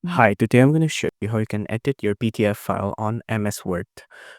Hi, today I'm going to show you how you can edit your PDF file on MS Word.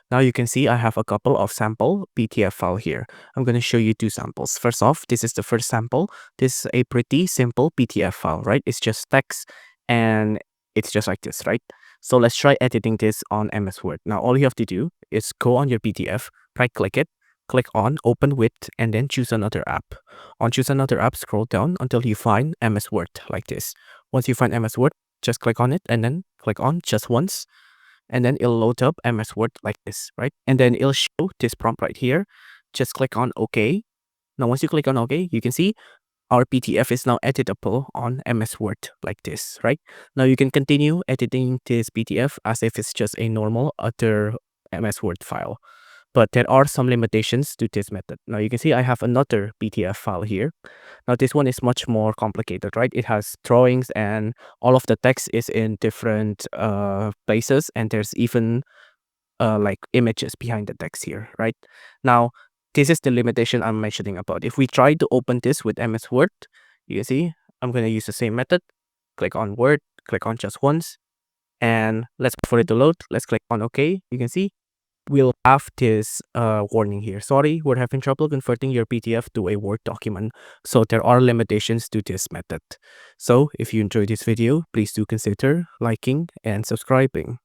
Now you can see I have a couple of sample PDF file here. I'm going to show you two samples. First off, this is the first sample. This is a pretty simple PDF file, right? It's just text and it's just like this, right? So let's try editing this on MS Word. Now all you have to do is go on your PDF, right click it, click on open with, and then choose another app. On choose another app, scroll down until you find MS Word like this. Once you find MS Word, just click on it and then click on just once, and then it'll load up MS Word like this, right? And then it'll show this prompt right here. Just click on OK. Now once you click on OK, you can see our PDF is now editable on MS Word like this, right? Now you can continue editing this PDF as if it's just a normal other MS Word file. But there are some limitations to this method. Now you can see I have another PDF file here. Now this one is much more complicated, right? It has drawings and all of the text is in different places, and there's even like images behind the text here, right? Now this is the limitation I'm mentioning about. If we try to open this with MS Word, you can see I'm going to use the same method. Click on Word, click on just once, and let's wait for it to load. Let's click on OK. You can see we'll have this warning here. Sorry, we're having trouble converting your PDF to a Word document. So there are limitations to this method. So if you enjoyed this video, please do consider liking and subscribing.